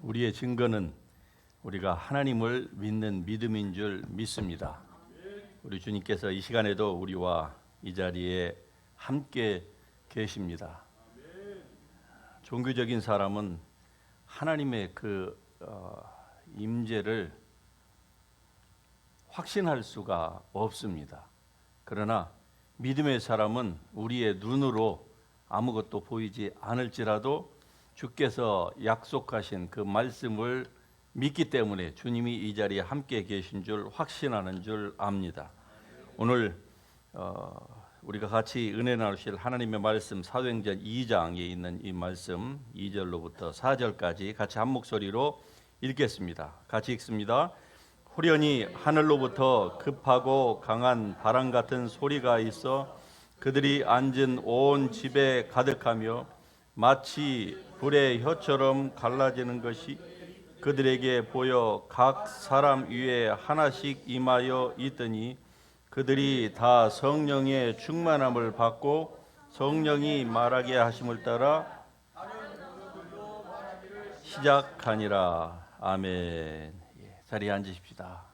우리의 증거는 우리가 하나님을 믿는 믿음인 줄 믿습니다. 우리 주님께서 이 시간에도 우리와 이 자리에 함께 계십니다. 종교적인 사람은 하나님의 그 임재를 확신할 수가 없습니다. 그러나 믿음의 사람은 우리의 눈으로 아무것도 보이지 않을지라도 주께서 약속하신 그 말씀을 믿기 때문에 주님이 이 자리에 함께 계신 줄 확신하는 줄 압니다. 오늘 우리가 같이 은혜 나누실 하나님의 말씀 사도행전 2장에 있는 이 말씀 2절로부터 4절까지 같이 한 목소리로 읽겠습니다. 같이 읽습니다. 호련히 하늘로부터 급하고 강한 바람 같은 소리가 있어 그들이 앉은 온 집에 가득하며 마치 불의 혀처럼 갈라지는 것이 그들에게 보여 각 사람 위에 하나씩 임하여 있더니 그들이 다 성령의 충만함을 받고 성령이 말하게 하심을 따라 시작하니라. 아멘. 자리에 앉으십시다.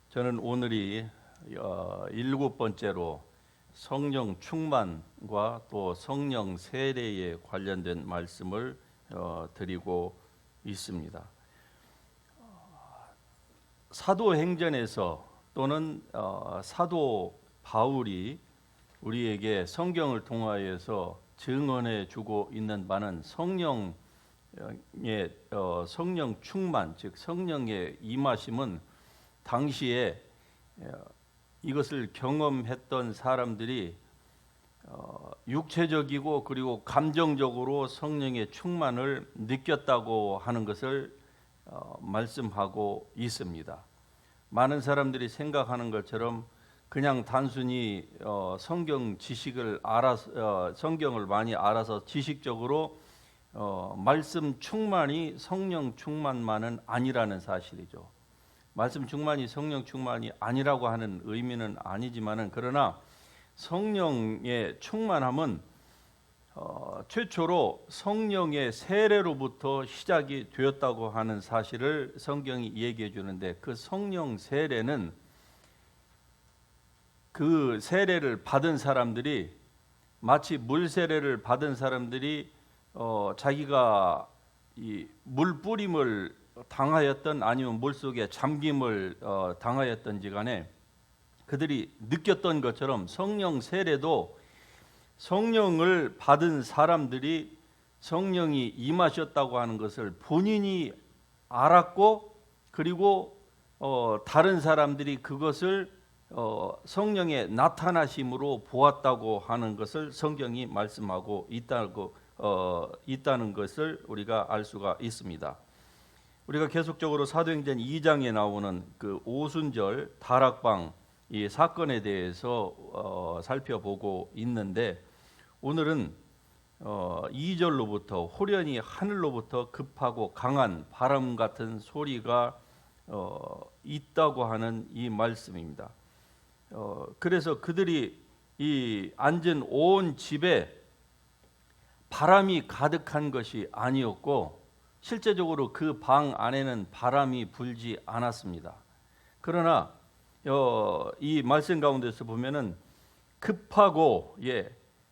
저는 오늘이 7번째로 성령 충만과 또 성령 세례에 관련된 말씀을 드리고 있습니다. 사도행전에서 또는 사도 바울이 우리에게 성경을 통하여서 증언해 주고 있는 바는 성령 충만, 즉 성령의 임하심은 당시에 이것을 경험했던 사람들이 육체적이고 그리고 감정적으로 성령의 충만을 느꼈다고 하는 것을 말씀하고 있습니다. 많은 사람들이 생각하는 것처럼 그냥 단순히 성경 지식을 알아서 성경을 많이 알아서 지식적으로 말씀 충만이 성령 충만만은 아니라는 사실이죠. 말씀 충만이 성령 충만이 아니라고 하는 의미는 아니지만은 그러나 성령의 충만함은 최초로 성령의 세례로부터 시작이 되었다고 하는 사실을 성경이 얘기해 주는데 그 성령 세례는 그 세례를 받은 사람들이 마치 물 세례를 받은 사람들이 자기가 이 물 뿌림을 당하였던 아니면 물속에 잠김을 당하였던지 간에 그들이 느꼈던 것처럼 성령 세례도 성령을 받은 사람들이 성령이 임하셨다고 하는 것을 본인이 알았고 그리고 다른 사람들이 그것을 성령의 나타나심으로 보았다고 하는 것을 성경이 말씀하고 있다는 것을 우리가 알 수가 있습니다. 우리가 계속적으로 사도행전 2장에 나오는 그 오순절 다락방 이 사건에 대해서 살펴보고 있는데 오늘은 2절로부터 호련히 하늘로부터 급하고 강한 바람 같은 소리가 있다고 하는 이 말씀입니다. 그래서 그들이 이 앉은 온 집에 바람이 가득한 것이 아니었고 실제적으로 그 방 안에는 바람이 불지 않았습니다. 그러나 이 말씀 가운데서 보면은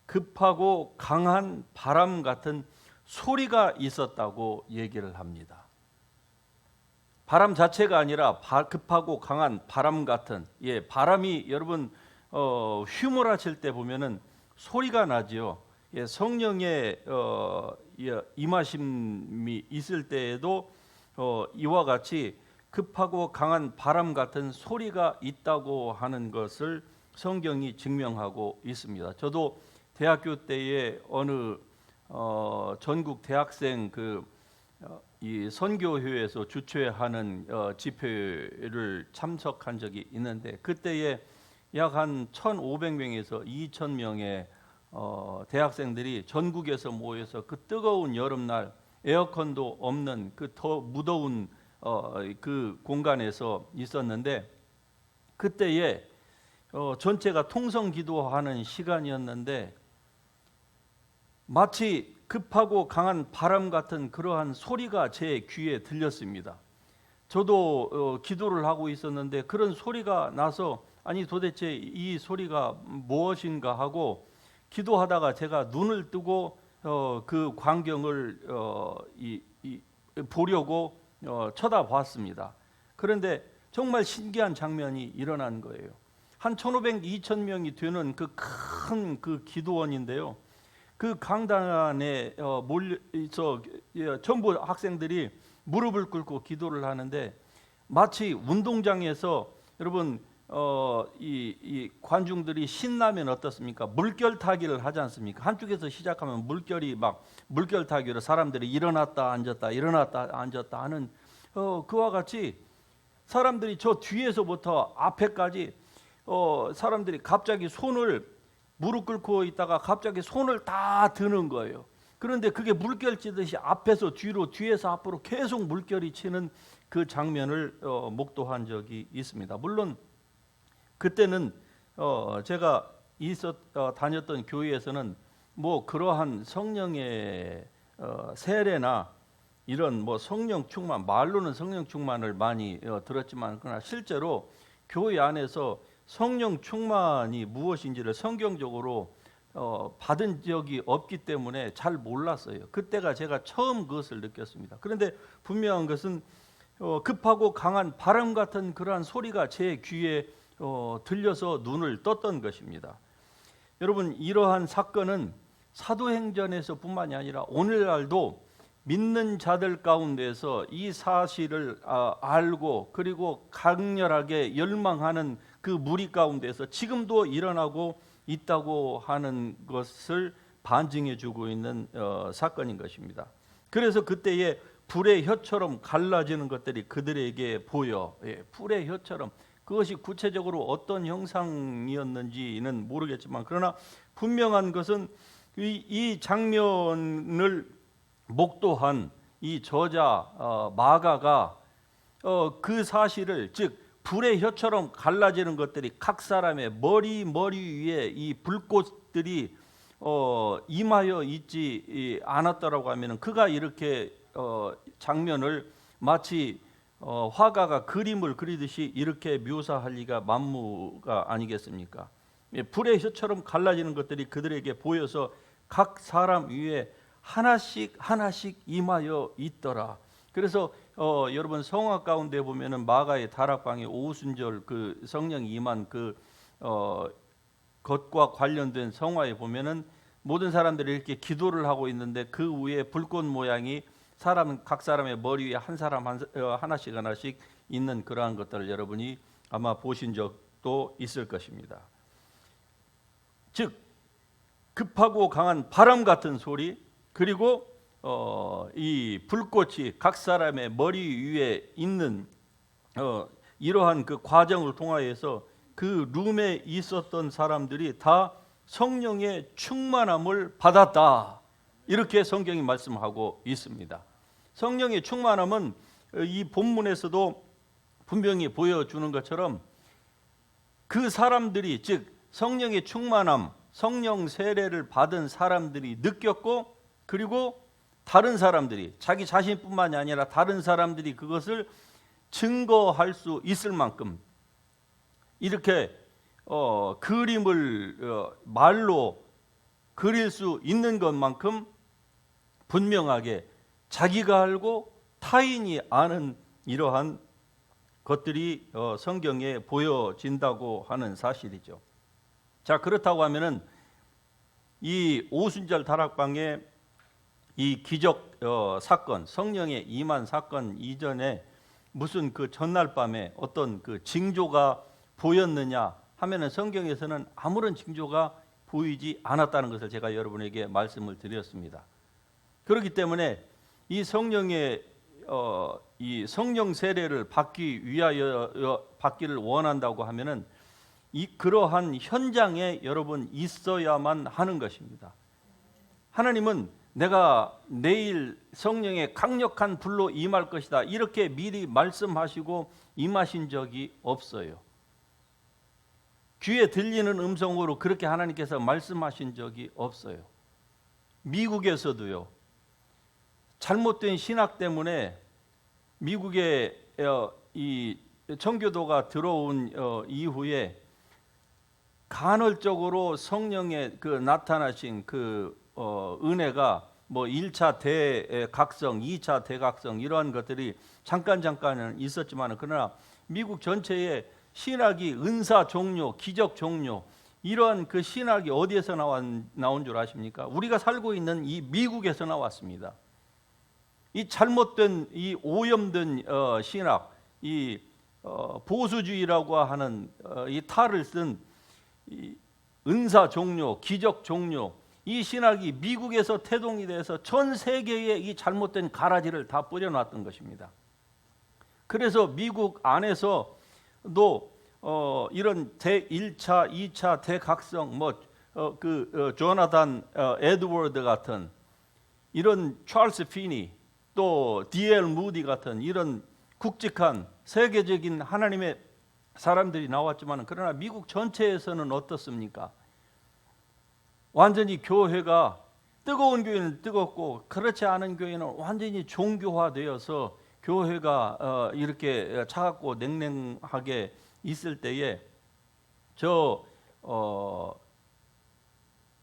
급하고 강한 바람 같은 소리가 있었다고 얘기를 합니다. 바람 자체가 아니라 급하고 강한 바람 같은 바람이 여러분 휘몰아칠 때 보면은 소리가 나지요. 성령의 임하심이 있을 때에도 이와 같이 급하고 강한 바람 같은 소리가 있다고 하는 것을 성경이 증명하고 있습니다. 저도 대학교 때에 어느 전국 대학생 이 선교회에서 주최하는 집회를 참석한 적이 있는데 그때에 약 한 1,500명에서 2,000명의 대학생들이 전국에서 모여서 그 뜨거운 여름날 에어컨도 없는 그 더 무더운 그 공간에서 있었는데 그때에 전체가 통성 기도하는 시간이었는데 마치 급하고 강한 바람 같은 그러한 소리가 제 귀에 들렸습니다. 저도 기도를 하고 있었는데 그런 소리가 나서 아니 도대체 이 소리가 무엇인가 하고 기도하다가 제가 눈을 뜨고 그 광경을 보려고 쳐다봤습니다. 그런데 정말 신기한 장면이 일어난 거예요. 한 1,500, 2,000명이 되는 그 큰 그 기도원인데요. 그 강단에 몰려서 전부 학생들이 무릎을 꿇고 기도를 하는데 마치 운동장에서 여러분 이 관중들이 신나면 어떻습니까? 물결 타기를 하지 않습니까? 한쪽에서 시작하면 물결이 막 물결 타기로 사람들이 일어났다 앉았다 일어났다 앉았다 하는 그와 같이 사람들이 저 뒤에서부터 앞에까지 사람들이 갑자기 손을 무릎 꿇고 있다가 갑자기 손을 다 드는 거예요. 그런데 그게 물결 치듯이 앞에서 뒤로 뒤에서 앞으로 계속 물결이 치는 그 장면을 목도한 적이 있습니다. 물론 그때는 제가 다녔던 교회에서는 뭐 그러한 성령의 세례나 이런 뭐 성령 충만, 말로는 성령 충만을 많이 들었지만 그러나 실제로 교회 안에서 성령 충만이 무엇인지를 성경적으로 받은 적이 없기 때문에 잘 몰랐어요. 그때가 제가 처음 그것을 느꼈습니다. 그런데 분명한 것은 급하고 강한 바람 같은 그러한 소리가 제 귀에 들려서 눈을 떴던 것입니다. 여러분, 이러한 사건은 사도행전에서 뿐만이 아니라 오늘날도 믿는 자들 가운데서 이 사실을 알고 그리고 강렬하게 열망하는 그 무리 가운데서 지금도 일어나고 있다고 하는 것을 반증해 주고 있는 사건인 것입니다. 그래서 그때에 불의 혀처럼 갈라지는 것들이 그들에게 보여. 불의 혀처럼. 그것이 구체적으로 어떤 형상이었는지는 모르겠지만 그러나 분명한 것은 이 장면을 목도한 이 저자 마가가 그 사실을 즉 불의 혀처럼 갈라지는 것들이 각 사람의 머리 위에 이 불꽃들이 임하여 있지 않았다라고 하면은 그가 이렇게 장면을 마치 화가가 그림을 그리듯이 이렇게 묘사할 리가 만무가 아니겠습니까? 불의 혀처럼 갈라지는 것들이 그들에게 보여서 각 사람 위에 하나씩 임하여 있더라. 그래서 여러분 성화 가운데 보면은 마가의 다락방에 오순절 그 성령이 임한 그 것과 관련된 성화에 보면은 모든 사람들이 이렇게 기도를 하고 있는데 그 위에 불꽃 모양이 각 사람의 머리 위에 한 사람 하나씩 있는 그러한 것들을 여러분이 아마 보신 적도 있을 것입니다. 즉 급하고 강한 바람 같은 소리 그리고 이 불꽃이 각 사람의 머리 위에 있는 이러한 그 과정을 통하여서 그 룸에 있었던 사람들이 다 성령의 충만함을 받았다. 이렇게 성경이 말씀하고 있습니다. 성령의 충만함은 이 본문에서도 분명히 보여주는 것처럼 그 사람들이 즉 성령의 충만함, 성령 세례를 받은 사람들이 느꼈고 그리고 다른 사람들이 자기 자신뿐만이 아니라 다른 사람들이 그것을 증거할 수 있을 만큼 이렇게 그림을 말로 그릴 수 있는 것만큼 분명하게 자기가 알고 타인이 아는 이러한 것들이 성경에 보여진다고 하는 사실이죠. 자, 그렇다고 하면은 이 오순절 다락방에 이 기적 사건, 성령의 임한 사건 이전에 무슨 그 전날 밤에 어떤 그 징조가 보였느냐 하면은 성경에서는 아무런 징조가 보이지 않았다는 것을 제가 여러분에게 말씀을 드렸습니다. 그렇기 때문에 이 성령의 이 성령 세례를 받기를 원한다고 하면은 그러한 현장에 여러분 있어야만 하는 것입니다. 하나님은 내가 내일 성령의 강력한 불로 임할 것이다 이렇게 미리 말씀하시고 임하신 적이 없어요. 귀에 들리는 음성으로 그렇게 하나님께서 말씀하신 적이 없어요. 미국에서도요. 잘못된 신학 때문에 미국에 이 청교도가 들어온 이후에 간헐적으로 성령의 그 나타나신 그 은혜가 뭐 1차 대각성, 2차 대각성 이러한 것들이 잠깐은 있었지만 그러나 미국 전체에 신학이 은사 종료, 기적 종료 이러한 그 신학이 어디에서 나온 줄 아십니까? 우리가 살고 있는 이 미국에서 나왔습니다. 이 잘못된 이 오염된 신학, 이 보수주의라고 하는 이 탈을 쓴 이 은사 종료, 기적 종료 이 신학이 미국에서 태동이 돼서 전 세계에 이 잘못된 가라지를 다 뿌려놨던 것입니다. 그래서 미국 안에서도 이런 대1차, 2차 대각성, 조나단 에드워드 같은 이런 찰스 피니 또 D.L. 무디 같은 이런 굵직한 세계적인 하나님의 사람들이 나왔지만 그러나 미국 전체에서는 어떻습니까? 완전히 교회가 뜨거운 교회는 뜨겁고 그렇지 않은 교회는 완전히 종교화되어서 교회가 이렇게 차갑고 냉랭하게 있을 때에 저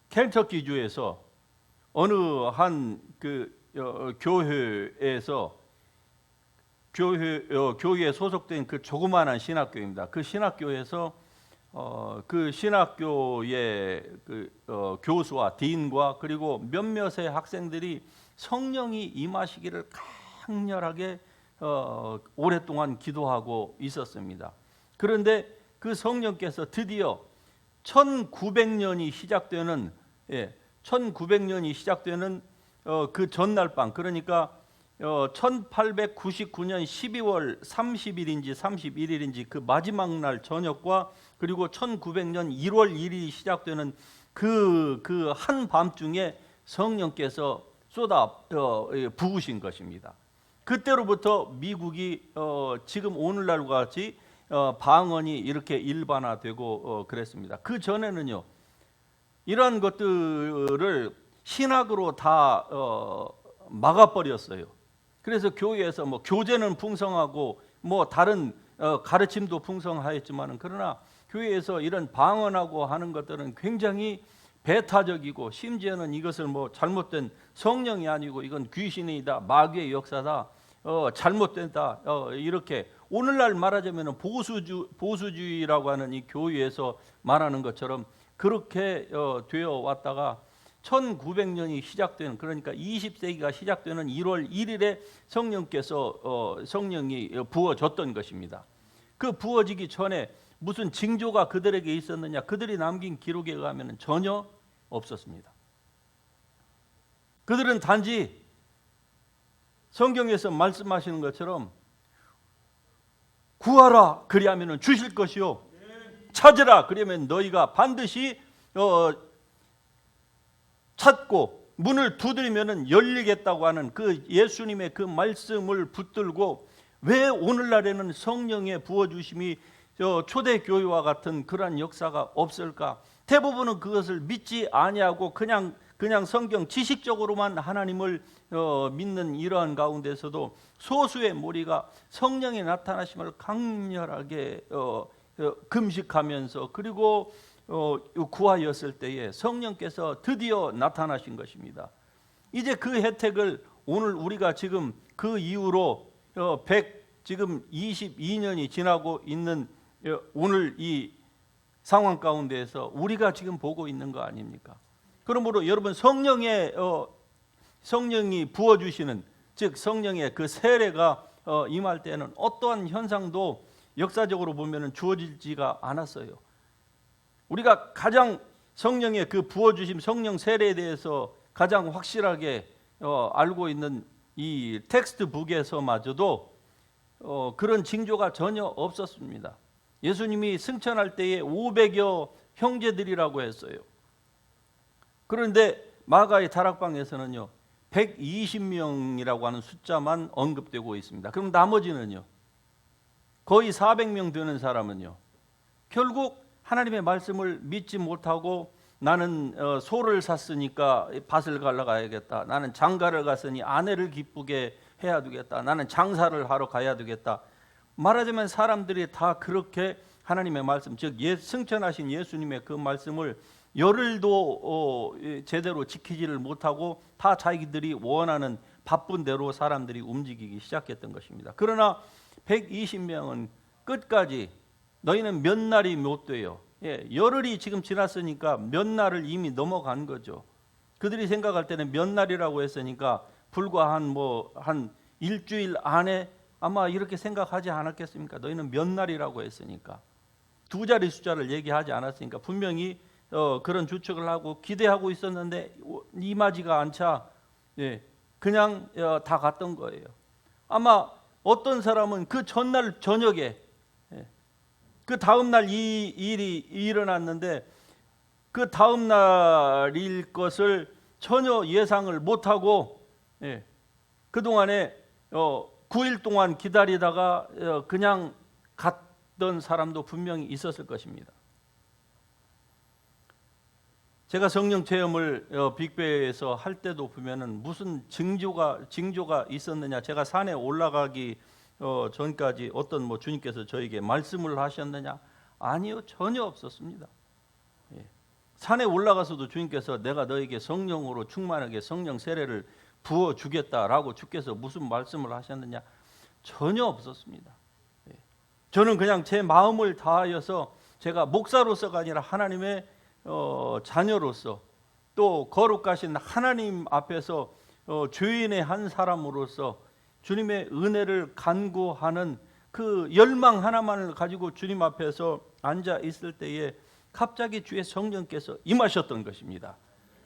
켄터키주에서 어느 한 교회에서 교회에 소속된 그 조그마한 신학교입니다. 그 신학교에서 그 신학교의 교수와 딘과 그리고 몇몇의 학생들이 성령이 임하시기를 강렬하게 오랫동안 기도하고 있었습니다. 그런데 그 성령께서 드디어 1900년이 시작되는 1900년이 시작되는 그 전날 밤 그러니까 1899년 12월 30일인지 31일인지 그 마지막 날 저녁과 그리고 1900년 1월 1일이 시작되는 그 한밤중에 성령께서 쏟아 부으신 것입니다. 그때로부터 미국이 지금 오늘날과 같이 방언이 이렇게 일반화되고 그랬습니다. 그 전에는요 이러한 것들을 신학으로 다 막아버렸어요. 그래서 교회에서 뭐 교제는 풍성하고 뭐 다른 가르침도 풍성하였지만 그러나 교회에서 이런 방언하고 하는 것들은 굉장히 배타적이고 심지어는 이것을 뭐 잘못된 성령이 아니고 이건 귀신이다, 마귀의 역사다, 잘못된다 이렇게 오늘날 말하자면 보수주의라고 하는 이 교회에서 말하는 것처럼 그렇게 되어 왔다가 1900년이 시작되는 그러니까 20세기가 시작되는 1월 1일에 성령이 부어졌던 것입니다. 그 부어지기 전에 무슨 징조가 그들에게 있었느냐? 그들이 남긴 기록에 의하면 전혀 없었습니다. 그들은 단지 성경에서 말씀하시는 것처럼 구하라 그리하면 주실 것이요 찾으라 그러면 너희가 반드시 찾고 문을 두드리면 열리겠다고 하는 그 예수님의 그 말씀을 붙들고 왜 오늘날에는 성령의 부어주심이 초대교회와 같은 그러한 역사가 없을까? 대부분은 그것을 믿지 아니하고 그냥 성경 지식적으로만 하나님을 믿는 이러한 가운데서도 소수의 무리가 성령의 나타나심을 강렬하게 금식하면서 그리고 구하였을 때에 성령께서 드디어 나타나신 것입니다. 이제 그 혜택을 오늘 우리가 지금 그 이후로 지금 22년이 지나고 있는 오늘 이 상황 가운데에서 우리가 지금 보고 있는 거 아닙니까? 그러므로 여러분 성령이 부어주시는 즉 성령의 그 세례가 임할 때는 어떠한 현상도 역사적으로 보면 주어지지가 않았어요. 우리가 가장 성령의 그 부어주심 성령 세례에 대해서 가장 확실하게 알고 있는 이 텍스트북에서마저도 그런 징조가 전혀 없었습니다. 예수님이 승천할 때에 500여 형제들이라고 했어요. 그런데 마가의 다락방에서는요 120명이라고 하는 숫자만 언급되고 있습니다. 그럼 나머지는요 거의 400명 되는 사람은요 결국 하나님의 말씀을 믿지 못하고 나는 소를 샀으니까 밭을 갈러 가야겠다. 나는 장가를 갔으니 아내를 기쁘게 해야 되겠다. 나는 장사를 하러 가야 되겠다. 말하자면 사람들이 다 그렇게 하나님의 말씀, 즉 승천하신 예수님의 그 말씀을 열흘도 제대로 지키지를 못하고 다 자기들이 원하는 바쁜 대로 사람들이 움직이기 시작했던 것입니다. 그러나 120명은 끝까지 너희는 몇 날이 못 돼요. 열흘이 지금 지났으니까 몇 날을 이미 넘어간 거죠. 그들이 생각할 때는 몇 날이라고 했으니까 불과 한 일주일 안에 아마 이렇게 생각하지 않았겠습니까? 너희는 몇 날이라고 했으니까. 두 자리 숫자를 얘기하지 않았으니까 분명히 그런 추측을 하고 기대하고 있었는데 임하지가 않자 그냥 다 갔던 거예요. 아마 어떤 사람은 그 전날 저녁에 그 다음 날 이 일이 일어났는데 그 다음 날일 것을 전혀 예상을 못하고 그동안에 9일 동안 기다리다가 그냥 갔던 사람도 분명히 있었을 것입니다. 제가 성령 체험을 빅베이에서 할 때도 보면은 무슨 징조가 있었느냐. 제가 산에 올라가기 전까지 어떤 주님께서 저에게 말씀을 하셨느냐? 아니요, 전혀 없었습니다. 산에 올라가서도 주님께서 내가 너에게 성령으로 충만하게 성령 세례를 부어 주겠다라고 주께서 무슨 말씀을 하셨느냐? 전혀 없었습니다. 저는 그냥 제 마음을 다하여서 제가 목사로서가 아니라 하나님의 자녀로서 또 거룩하신 하나님 앞에서 죄인의 한 사람으로서 주님의 은혜를 간구하는 그 열망 하나만을 가지고 주님 앞에서 앉아 있을 때에 갑자기 주의 성령께서 임하셨던 것입니다.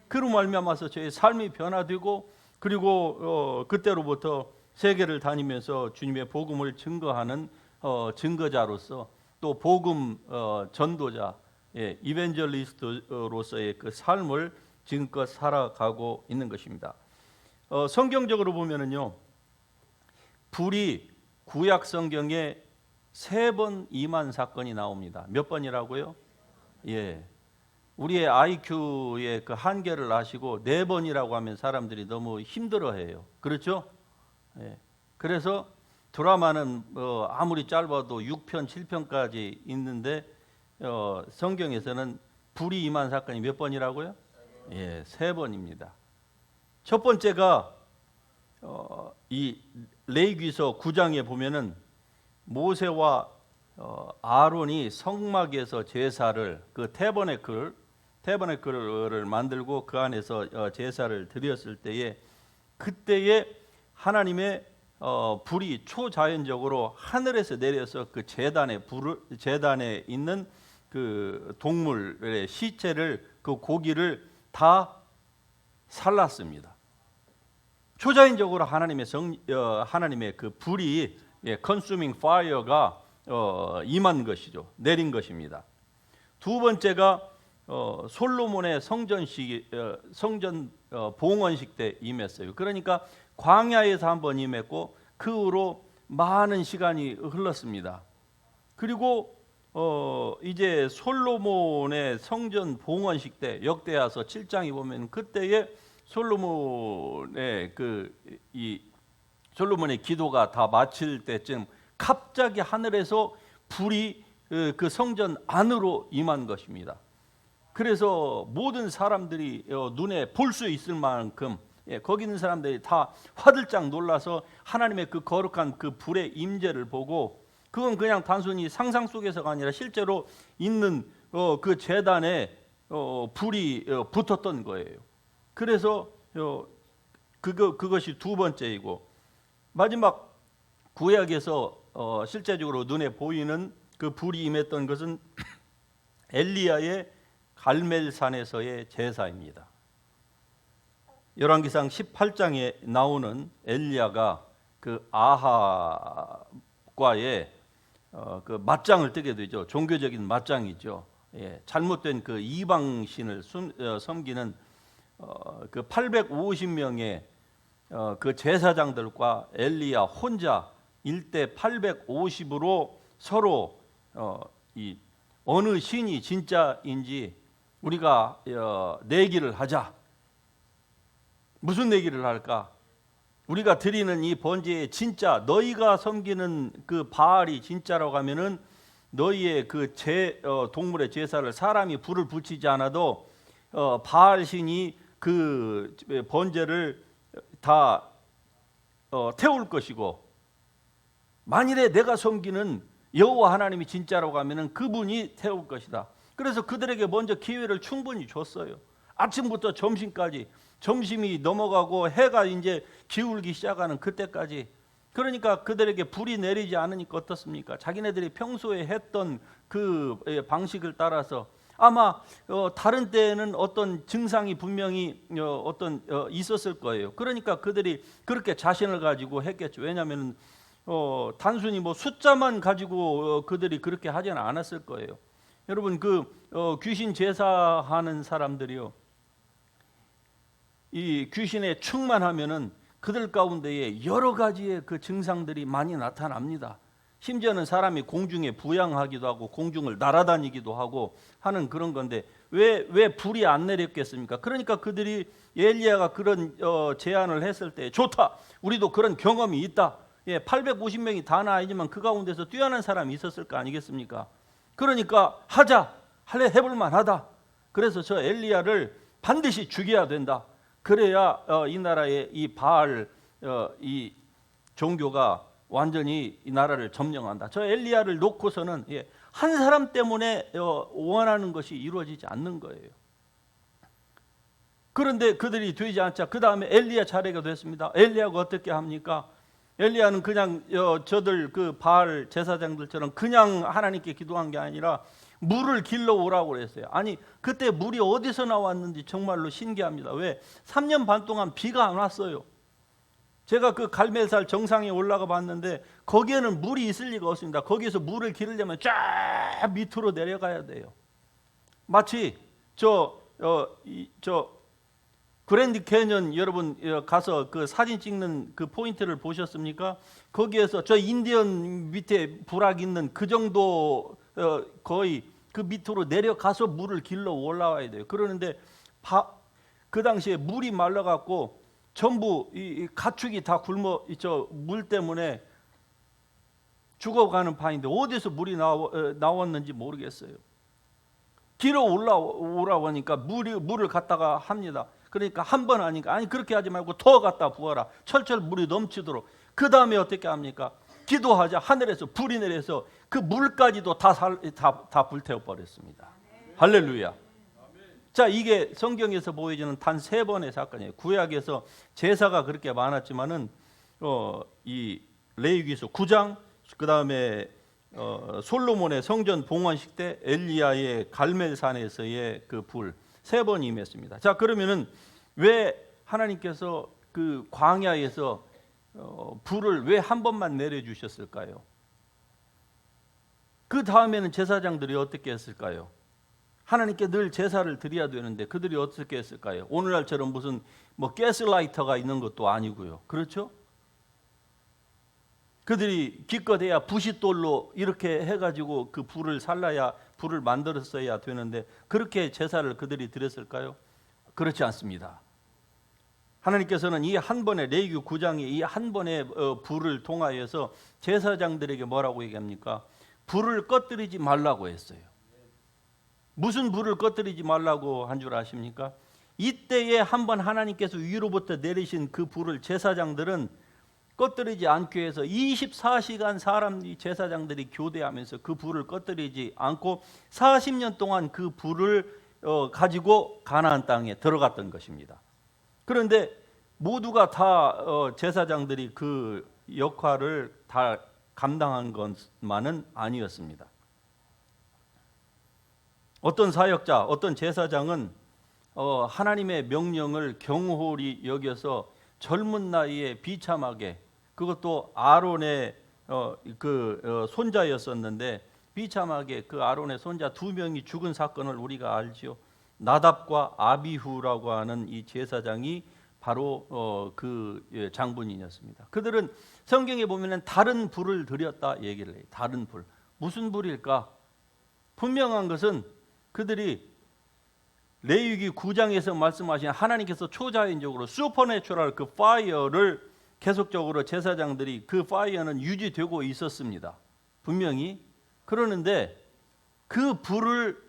그로 말미암아서 저의 삶이 변화되고 그리고 그때로부터 세계를 다니면서 주님의 복음을 증거하는 증거자로서 또 복음 전도자 이벤젤리스트로서의 그 삶을 지금껏 살아가고 있는 것입니다. 성경적으로 보면은요, 불이 구약 성경에 3번 임한 사건이 나옵니다. 몇 번이라고요? 우리의 IQ의 그 한계를 아시고 4번이라고 하면 사람들이 너무 힘들어해요. 그렇죠? 그래서 드라마는 아무리 짧아도 6편, 7편까지 있는데 성경에서는 불이 임한 사건이 몇 번이라고요? 3번입니다. 첫 번째가 이 레위기서 9장에 보면은 모세와 아론이 성막에서 제사를 그 태버네클을 만들고 그 안에서 제사를 드렸을 때에 그때에 하나님의 불이 초자연적으로 하늘에서 내려서 그 제단에 있는 그 동물의 시체를 그 고기를 다 살랐습니다. 초자연적으로 하나님의 그 불이 consuming fire가 임한 것이죠. 내린 것입니다. 두 번째가 솔로몬의 성전 봉헌식 때 임했어요. 그러니까 광야에서 한번 임했고 그 후로 많은 시간이 흘렀습니다. 그리고 이제 솔로몬의 성전 봉헌식 때 역대하서 7장에 보면 그때에 솔로몬의 솔로몬의 기도가 다 마칠 때쯤 갑자기 하늘에서 불이 그 성전 안으로 임한 것입니다. 그래서 모든 사람들이 눈에 볼 수 있을 만큼 거기 있는 사람들이 다 화들짝 놀라서 하나님의 그 거룩한 그 불의 임재를 보고 그건 그냥 단순히 상상 속에서가 아니라 실제로 있는 그 제단에 불이 붙었던 거예요. 그래서 그것이 두 번째이고 마지막 구약에서 실제적으로 눈에 보이는 그 불이 임했던 것은 엘리야의 갈멜산에서의 제사입니다. 열왕기상 18장에 나오는 엘리야가 그 아합과의 그 맞짱을 뜨게 되죠. 종교적인 맞짱이죠. 잘못된 그 이방신을 섬기는 그 850명의 그 제사장들과 엘리야 혼자 1대 850으로 서로 이 어느 신이 진짜인지 우리가 내기를 하자. 무슨 내기를 할까? 우리가 드리는 이 번제의 진짜, 너희가 섬기는 그 바알이 진짜라고 하면은 너희의 그 동물의 제사를 사람이 불을 붙이지 않아도 바알 신이 그 번제를 다 태울 것이고, 만일에 내가 섬기는 여호와 하나님이 진짜라고 하면은 그분이 태울 것이다. 그래서 그들에게 먼저 기회를 충분히 줬어요. 아침부터 점심까지, 점심이 넘어가고 해가 이제 기울기 시작하는 그때까지. 그러니까 그들에게 불이 내리지 않으니까 어떻습니까? 자기네들이 평소에 했던 그 방식을 따라서 아마 다른 때에는 어떤 증상이 분명히 있었을 거예요. 그러니까 그들이 그렇게 자신을 가지고 했겠죠. 왜냐하면 단순히 뭐 숫자만 가지고 그들이 그렇게 하지는 않았을 거예요. 여러분, 귀신 제사하는 사람들이요, 이 귀신에 충만하면은 그들 가운데에 여러 가지의 그 증상들이 많이 나타납니다. 심지어는 사람이 공중에 부양하기도 하고 공중을 날아다니기도 하고 하는 그런 건데 왜 불이 안 내렸겠습니까? 그러니까 그들이 엘리야가 그런 제안을 했을 때 좋다, 우리도 그런 경험이 있다. 850명이 다는 아니지만 그 가운데서 뛰어난 사람이 있었을 거 아니겠습니까? 그러니까 하자, 해볼 만하다. 그래서 저 엘리야를 반드시 죽여야 된다. 그래야 이 나라의 이 바알 이 종교가 완전히 이 나라를 점령한다. 저 엘리야를 놓고서는 한 사람 때문에 원하는 것이 이루어지지 않는 거예요. 그런데 그들이 되지 않자 그 다음에 엘리야 차례가 됐습니다. 엘리야가 어떻게 합니까? 엘리야는 그냥 저들 그 바알 제사장들처럼 그냥 하나님께 기도한 게 아니라 물을 길러 오라고 그랬어요. 아니, 그때 물이 어디서 나왔는지 정말로 신기합니다. 왜? 3년 반 동안 비가 안 왔어요. 제가 그 갈멜살 정상에 올라가 봤는데 거기에는 물이 있을 리가 없습니다. 거기에서 물을 기르려면 쫙 밑으로 내려가야 돼요. 마치 저 그랜드 캐년 여러분 가서 그 사진 찍는 그 포인트를 보셨습니까? 거기에서 저 인디언 밑에 부락 있는 그 정도 거의 그 밑으로 내려가서 물을 길러 올라와야 돼요. 그러는데 그 당시에 물이 말라갖고 전부 이 가축이 다 굶어 물 때문에 죽어가는 판인데 어디서 물이 나왔는지 모르겠어요. 길어 올라오라고 하니까 물을 갖다가 합니다. 그러니까 한 번 하니까 아니 그렇게 하지 말고 더 갖다 부어라. 철철 물이 넘치도록. 그 다음에 어떻게 합니까? 기도하자 하늘에서 불이 내려서 그 물까지도 다 불태워 버렸습니다. 할렐루야. 자, 이게 성경에서 보여지는 단 3번의 사건이에요. 구약에서 제사가 그렇게 많았지만은 이 레위기서 9장, 그 다음에 솔로몬의 성전 봉헌식 때 엘리야의 갈멜산에서의 그 불 3번이 임했습니다. 자, 그러면은 왜 하나님께서 그 광야에서 불을 왜 한 번만 내려주셨을까요? 그 다음에는 제사장들이 어떻게 했을까요? 하나님께 늘 제사를 드려야 되는데 그들이 어떻게 했을까요? 오늘날처럼 무슨 가스라이터가 있는 것도 아니고요. 그렇죠? 그들이 기껏해야 부싯돌로 이렇게 해가지고 그 불을 살라야 불을 만들었어야 되는데 그렇게 제사를 그들이 드렸을까요? 그렇지 않습니다. 하나님께서는 이 한 번의 레위기 9장의 이 한 번의 불을 통하여서 제사장들에게 뭐라고 얘기합니까? 불을 꺼뜨리지 말라고 했어요. 무슨 불을 꺼뜨리지 말라고 한 줄 아십니까? 이때에 한 번 하나님께서 위로부터 내리신 그 불을 제사장들은 꺼뜨리지 않기 위해서 24시간 제사장들이 교대하면서 그 불을 꺼뜨리지 않고 40년 동안 그 불을 가지고 가나안 땅에 들어갔던 것입니다. 그런데 모두가 다 제사장들이 그 역할을 다 감당한 것만은 아니었습니다. 어떤 사역자, 어떤 제사장은 하나님의 명령을 경홀히 여겨서 젊은 나이에 비참하게, 그것도 아론의 손자였었는데 비참하게 그 아론의 손자 2명이 죽은 사건을 우리가 알지요. 나답과 아비후라고 하는 이 제사장이 바로 그 장본인이었습니다. 그들은 성경에 보면은 다른 불을 드렸다 얘기를 해요. 다른 불. 무슨 불일까? 분명한 것은 그들이 레위기 9장에서 말씀하신 하나님께서 초자연적으로 슈퍼내추럴 그 파이어를 계속적으로 제사장들이 그 파이어는 유지되고 있었습니다. 분명히. 그러는데 그 불을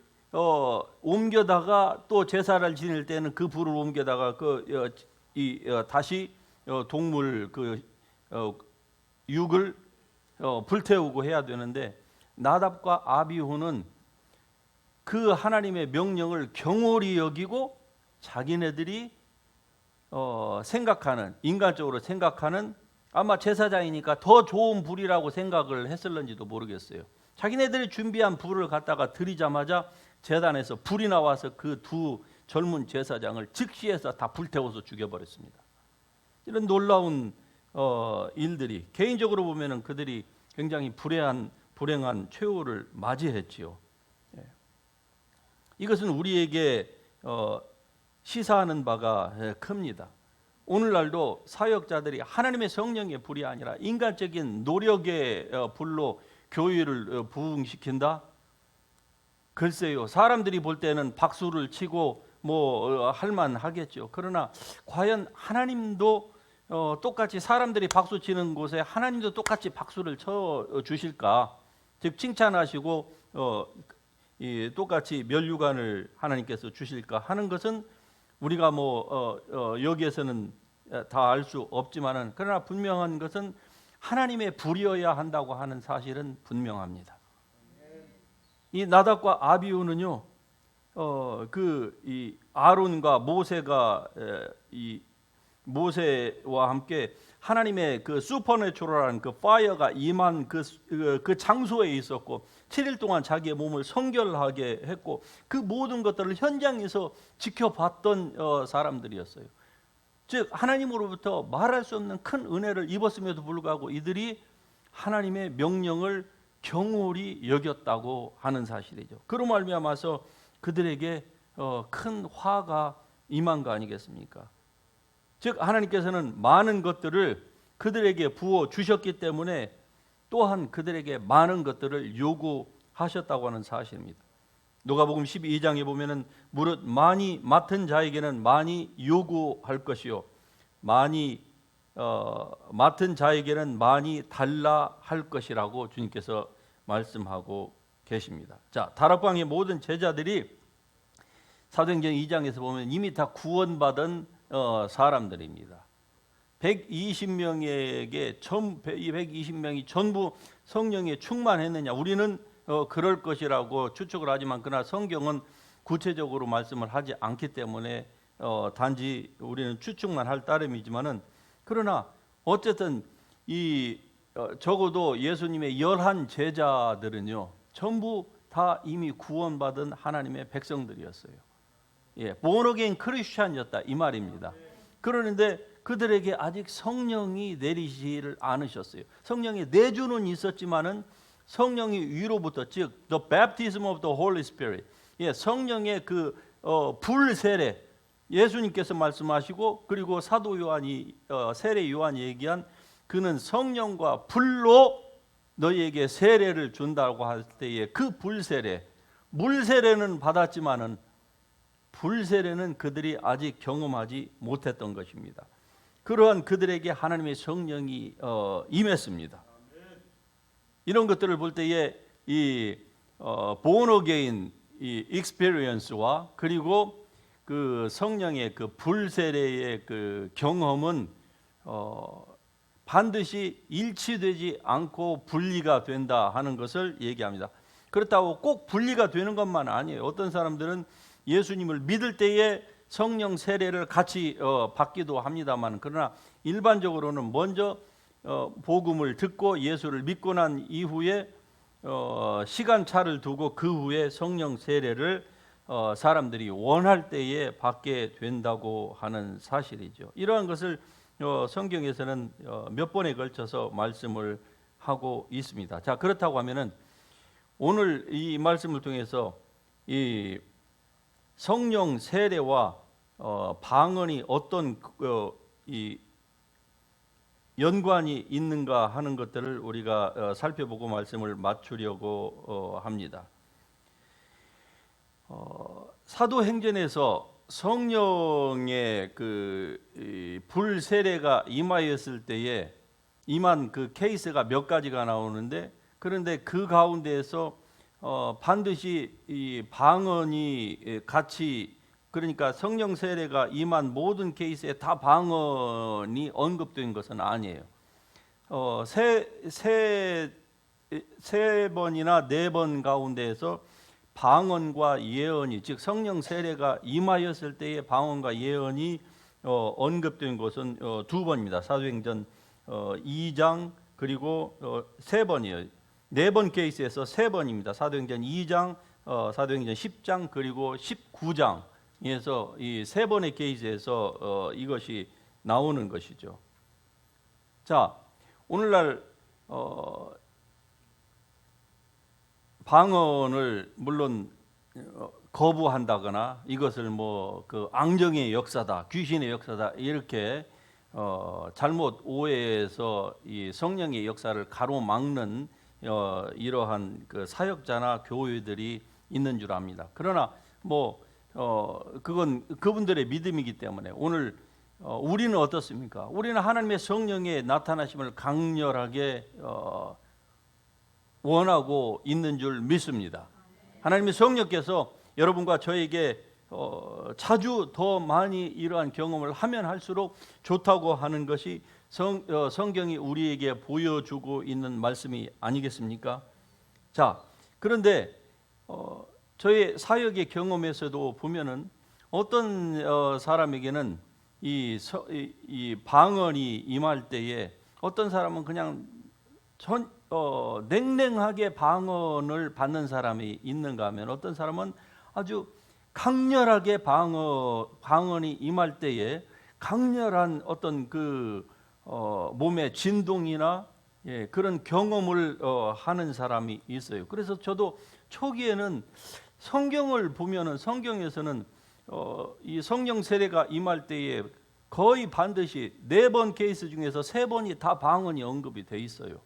옮겨다가 또 제사를 지낼 때는 그 불을 옮겨다가 다시 동물 육을 불태우고 해야 되는데, 나답과 아비후는 그 하나님의 명령을 경홀히 여기고 자기네들이 생각하는, 인간적으로 생각하는, 아마 제사장이니까 더 좋은 불이라고 생각을 했을런지도 모르겠어요. 자기네들이 준비한 불을 갖다가 들이자마자 제단에서 불이 나와서 그 두 젊은 제사장을 즉시해서 다 불태워서 죽여버렸습니다. 이런 놀라운 일들이, 개인적으로 보면은 그들이 굉장히 불행한 최후를 맞이했지요. 이것은 우리에게 시사하는 바가 큽니다. 오늘날도 사역자들이 하나님의 성령의 불이 아니라 인간적인 노력의 불로 교회를 부흥시킨다? 글쎄요, 사람들이 볼 때는 박수를 치고 할만하겠죠. 그러나 과연 하나님도 똑같이 사람들이 박수 치는 곳에 하나님도 똑같이 박수를 쳐 주실까? 즉 칭찬하시고 똑같이 면류관을 하나님께서 주실까 하는 것은 우리가 여기에서는 다 알 수 없지만은, 그러나 분명한 것은 하나님의 불이어야 한다고 하는 사실은 분명합니다. 이 나답과 아비후는요, 이 아론과 모세가 모세와 함께 하나님의 그 슈퍼내추럴한 그 파이어가 임한 그 장소에 있었고 7일 동안 자기의 몸을 성결하게 했고 그 모든 것들을 현장에서 지켜봤던 사람들이었어요. 즉 하나님으로부터 말할 수 없는 큰 은혜를 입었음에도 불구하고 이들이 하나님의 명령을 경홀히 여겼다고 하는 사실이죠. 그로 말미암아서 그들에게 큰 화가 임한 거 아니겠습니까? 즉 하나님께서는 많은 것들을 그들에게 부어 주셨기 때문에 또한 그들에게 많은 것들을 요구하셨다고 하는 사실입니다. 누가복음 12장에 보면은 무릇 많이 맡은 자에게는 많이 요구할 것이요 많이 맡은 자에게는 많이 달라 할 것이라고 주님께서 말씀하고 계십니다. 자, 다락방의 모든 제자들이 사도행전 2장에서 보면 이미 다 구원받은 사람들입니다. 120명에게 120명이 전부 성령에 충만했느냐? 우리는 그럴 것이라고 추측을 하지만 그러나 성경은 구체적으로 말씀을 하지 않기 때문에 단지 우리는 추측만 할 따름이지만은, 그러나 어쨌든 적어도 예수님의 11 제자들은요 전부 다 이미 구원받은 하나님의 백성들이었어요. born again 크리스찬이었다 이 말입니다. 그러는데 그들에게 아직 성령이 내리지를 않으셨어요. 성령의 내주는 있었지만은 성령이 위로부터, 즉 the baptism of the Holy Spirit, 성령의 그 불세례, 예수님께서 말씀하시고 그리고 사도 요한이 세례 요한이 얘기한 그는 성령과 불로 너희에게 세례를 준다고 할 때에 그 불세례, 물세례는 받았지만은 불세례는 그들이 아직 경험하지 못했던 것입니다. 그러한 그들에게 하나님의 성령이 임했습니다. 이런 것들을 볼 때에 이 born again 이 experience와 그리고 그 성령의 그 불세례의 그 경험은 반드시 일치되지 않고 분리가 된다 하는 것을 얘기합니다. 그렇다고 꼭 분리가 되는 것만 아니에요. 어떤 사람들은 예수님을 믿을 때에 성령 세례를 같이 받기도 합니다만, 그러나 일반적으로는 먼저 복음을 듣고 예수를 믿고 난 이후에 시간차를 두고 그 후에 성령 세례를 사람들이 원할 때에 받게 된다고 하는 사실이죠. 이러한 것을 성경에서는 몇 번에 걸쳐서 말씀을 하고 있습니다. 자, 그렇다고 하면은 오늘 이 말씀을 통해서 이 성령 세례와 방언이 어떤 이 연관이 있는가 하는 것들을 우리가 살펴보고 말씀을 맞추려고 합니다. 사도행전에서 성령의 그 불세례가 임하였을 때에 임한 그 케이스가 몇 가지가 나오는데, 그런데 그 가운데에서 반드시 이 방언이 같이, 그러니까 성령 세례가 임한 모든 케이스에 다 방언이 언급된 것은 아니에요. 세 번이나 네 번 가운데에서 방언과 예언이, 즉 성령 세례가 임하였을 때의 방언과 예언이 언급된 것은 두 번입니다. 사도행전 2장 그리고 세 번이에요. 네 번 케이스에서 세 번입니다. 사도행전 2장, 사도행전 10장 그리고 19장에서 이 세 번의 케이스에서 이것이 나오는 것이죠. 자, 오늘날 방언을 물론 거부한다거나 이것을 뭐 그 앙정의 역사다, 귀신의 역사다 이렇게 잘못 오해해서 이 성령의 역사를 가로막는 이러한 그 사역자나 교회들이 있는 줄 압니다. 그러나 뭐 그건 그분들의 믿음이기 때문에 오늘 우리는 어떻습니까? 우리는 하나님의 성령의 나타나심을 강렬하게 원하고 있는 줄 믿습니다. 하나님의 성령께서 여러분과 저에게 자주 더 많이 이러한 경험을 하면 할수록 좋다고 하는 것이 성경이 우리에게 보여주고 있는 말씀이 아니겠습니까? 자, 그런데 저의 사역의 경험에서도 보면은 어떤 사람에게는 이 방언이 임할 때에 어떤 사람은 그냥 냉랭하게 방언을 받는 사람이 있는가 하면 어떤 사람은 아주 강렬하게 방언이 임할 때에 강렬한 어떤 그 몸의 진동이나 그런 경험을 하는 사람이 있어요. 그래서 저도 초기에는 성경을 보면은 성경에서는 이 성령 세례가 임할 때에 거의 반드시 네 번 케이스 중에서 세 번이 다 방언이 언급이 돼 있어요.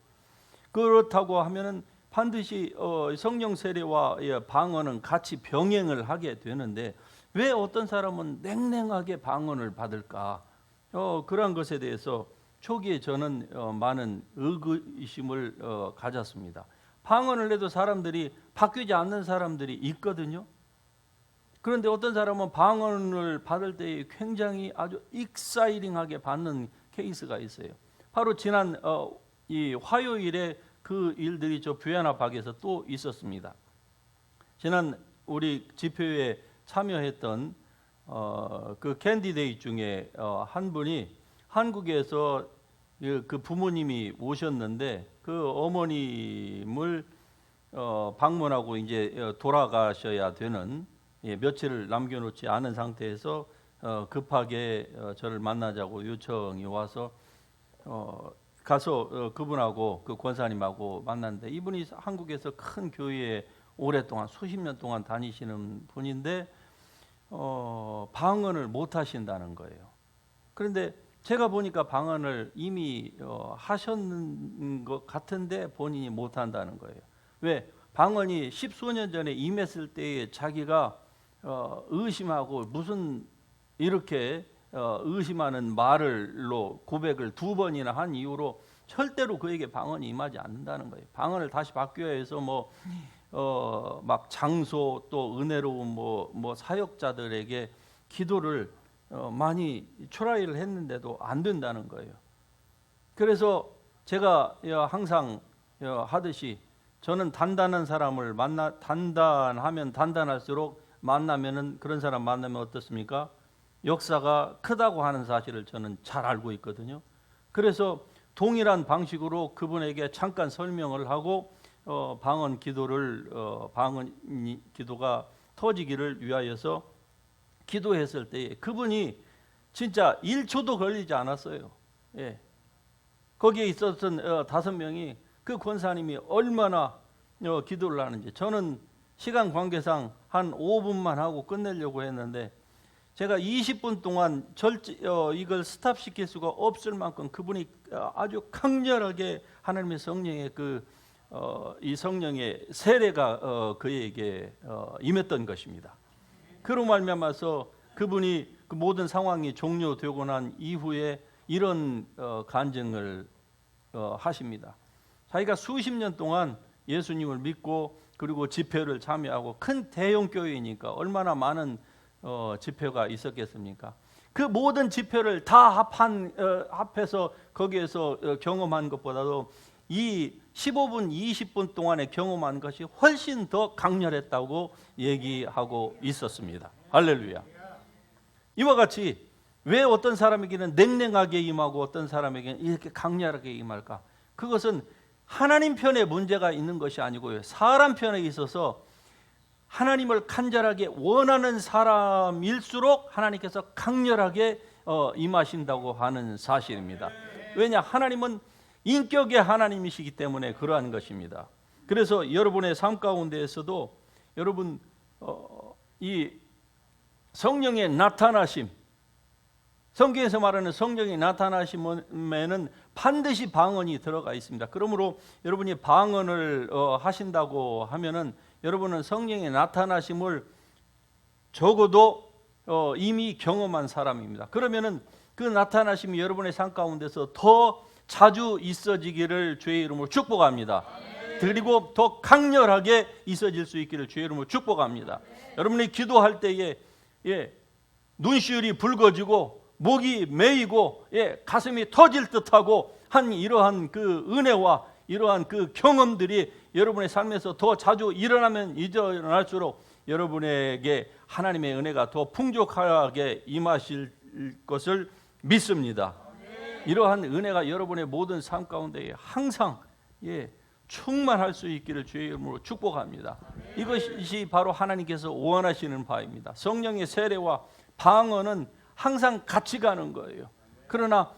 그렇다고 하면은 반드시 성령 세례와 방언은 같이 병행을 하게 되는데 왜 어떤 사람은 냉랭하게 방언을 받을까? 그러한 것에 대해서 초기에 저는 많은 의구심을 가졌습니다. 방언을 해도 사람들이 바뀌지 않는 사람들이 있거든요. 그런데 어떤 사람은 방언을 받을 때 굉장히 아주 익사이링하게 받는 케이스가 있어요. 바로 지난 이 화요일에 그 일들이 저 부야나박에서 또 있었습니다. 지난 우리 집회에 참여했던 그 캔디데이 중에 한 분이 한국에서 그 부모님이 오셨는데 그 어머님을 방문하고 이제 돌아가셔야 되는 며칠을 남겨놓지 않은 상태에서 급하게 저를 만나자고 요청이 와서 가서 그분하고 그 권사님하고 만났는데 이분이 한국에서 큰 교회에 오랫동안 수십 년 동안 다니시는 분인데 방언을 못 하신다는 거예요. 그런데 제가 보니까 방언을 이미 하셨는 것 같은데 본인이 못 한다는 거예요. 왜? 방언이 십수년 전에 임했을 때에 자기가 의심하고 무슨 이렇게 의심하는 말로 고백을 두 번이나 한 이후로 절대로 그에게 방언이 임하지 않는다는 거예요. 방언을 다시 바뀌어야 해서 막 장소 또 은혜로운 뭐 사역자들에게 기도를 많이 트라이를 했는데도 안 된다는 거예요. 그래서 제가 항상 하듯이 저는 단단한 사람을 단단하면 단단할수록 만나면은 그런 사람 만나면 어떻습니까? 역사가 크다고 하는 사실을 저는 잘 알고 있거든요. 그래서 동일한 방식으로 그분에게 잠깐 설명을 하고 방언 기도가 터지기를 위하여서 기도했을 때 그분이 진짜 1초도 걸리지 않았어요. 예. 거기에 있었던 5명이 그 권사님이 얼마나 기도를 하는지 저는 시간 관계상 한 5분만 하고 끝내려고 했는데 제가 20분 동안 이걸 스탑시킬 수가 없을 만큼 그분이 아주 강렬하게 하나님의 성령의 이 성령의 세례가 그에게 임했던 것입니다. 그로 말미암아서 그분이 그 모든 상황이 종료되고 난 이후에 이런 간증을 하십니다. 자기가 수십 년 동안 예수님을 믿고 그리고 집회를 참여하고 큰 대형 교회이니까 얼마나 많은 집회가 있었겠습니까? 그 모든 집회를 다 합해서 거기에서 경험한 것보다도 이 15분, 20분 동안에 경험한 것이 훨씬 더 강렬했다고 얘기하고 있었습니다. 할렐루야. 이와 같이 왜 어떤 사람에게는 냉랭하게 임하고 어떤 사람에게는 이렇게 강렬하게 임할까? 그것은 하나님 편에 문제가 있는 것이 아니고요, 사람 편에 있어서 하나님을 간절하게 원하는 사람일수록 하나님께서 강렬하게 임하신다고 하는 사실입니다. 왜냐? 하나님은 인격의 하나님이시기 때문에 그러한 것입니다. 그래서 여러분의 삶 가운데에서도 여러분 이 성령의 나타나심, 성경에서 말하는 성령의 나타나심에는 반드시 방언이 들어가 있습니다. 그러므로 여러분이 방언을 하신다고 하면은 여러분은 성령의 나타나심을 적어도 이미 경험한 사람입니다. 그러면은 그 나타나심이 여러분의 삶 가운데서 더 자주 있어지기를 주의 이름으로 축복합니다. 그리고 더 강렬하게 있어질 수 있기를 주의 이름으로 축복합니다. 여러분이 기도할 때에 눈시울이 붉어지고 목이 메이고 가슴이 터질 듯하고 한 이러한 그 은혜와 이러한 그 경험들이 여러분의 삶에서 더 자주 일어나면 일어날수록 여러분에게 하나님의 은혜가 더 풍족하게 임하실 것을 믿습니다. 이러한 은혜가 여러분의 모든 삶 가운데 항상 충만할 수 있기를 주의 이름으로 축복합니다. 이것이 바로 하나님께서 원하시는 바입니다. 성령의 세례와 방언은 항상 같이 가는 거예요. 그러나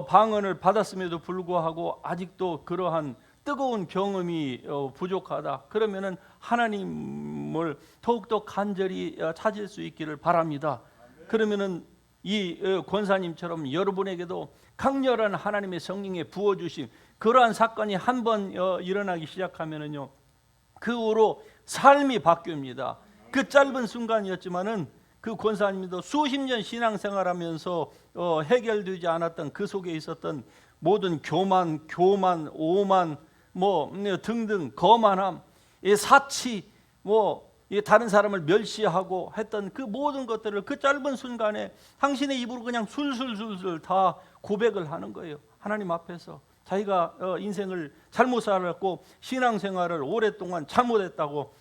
방언을 받았음에도 불구하고 아직도 그러한 뜨거운 경험이 부족하다. 그러면은 하나님을 더욱더 간절히 찾을 수 있기를 바랍니다. 그러면은 이 권사님처럼 여러분에게도 강렬한 하나님의 성령의 부어주심, 그러한 사건이 한번 일어나기 시작하면은요, 그 후로 삶이 바뀝니다. 그 짧은 순간이었지만은 그 권사님도 수십 년 신앙생활하면서 해결되지 않았던 그 속에 있었던 모든 교만, 오만, 등등 거만함, 사치, 다른 사람을 멸시하고 했던 그 모든 것들을 그 짧은 순간에 당신의 입으로 그냥 술술술술 다 고백을 하는 거예요. 하나님 앞에서 자기가 인생을 잘못 살았고 신앙생활을 오랫동안 잘못했다고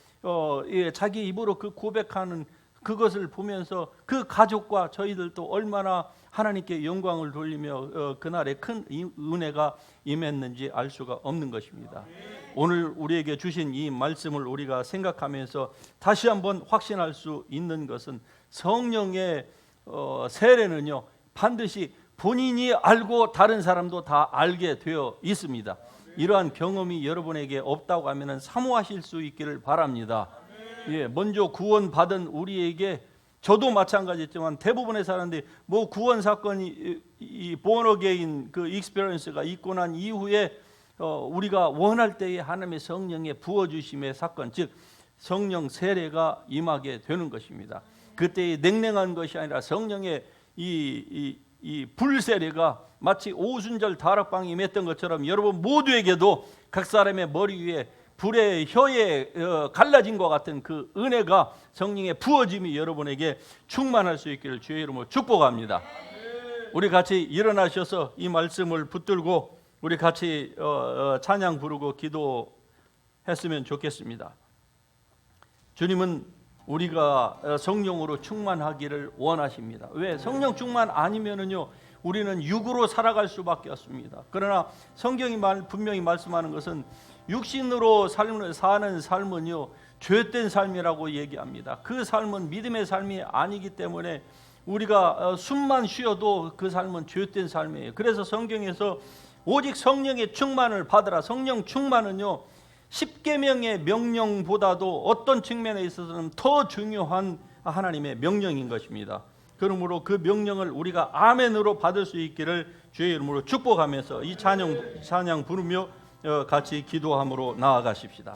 자기 입으로 그 고백하는 그것을 보면서 그 가족과 저희들도 얼마나 하나님께 영광을 돌리며 그날에 큰 은혜가 임했는지 알 수가 없는 것입니다. 오늘 우리에게 주신 이 말씀을 우리가 생각하면서 다시 한번 확신할 수 있는 것은 성령의 세례는요, 반드시 본인이 알고 다른 사람도 다 알게 되어 있습니다. 이러한 경험이 여러분에게 없다고 하면 사모하실 수 있기를 바랍니다. 먼저 구원받은 우리에게, 저도 마찬가지였지만 대부분의 사람들이 구원 사건이 이 born again 그 익스피리언스가 있고 난 이후에 우리가 원할 때에 하나님의 성령의 부어주심의 사건, 즉 성령 세례가 임하게 되는 것입니다. 그때의 냉랭한 것이 아니라 성령의 이 불세례가 마치 오순절 다락방이 임했던 것처럼 여러분 모두에게도 각 사람의 머리 위에 불의 혀에 갈라진 것 같은 그 은혜가, 성령의 부어짐이 여러분에게 충만할 수 있기를 주의 이름으로 축복합니다. 우리 같이 일어나셔서 이 말씀을 붙들고 우리 같이 찬양 부르고 기도했으면 좋겠습니다. 주님은 우리가 성령으로 충만하기를 원하십니다. 왜? 성령 충만 아니면은요, 우리는 육으로 살아갈 수밖에 없습니다. 그러나 성경이 분명히 말씀하는 것은 육신으로 사는 삶은요, 죄된 삶이라고 얘기합니다. 그 삶은 믿음의 삶이 아니기 때문에 우리가 숨만 쉬어도 그 삶은 죄된 삶이에요. 그래서 성경에서 오직 성령의 충만을 받으라. 성령 충만은요, 십계명의 명령보다도 어떤 측면에 있어서는 더 중요한 하나님의 명령인 것입니다. 그러므로 그 명령을 우리가 아멘으로 받을 수 있기를 주의 이름으로 축복하면서 이 찬양 부르며 같이 기도함으로 나아가십시다.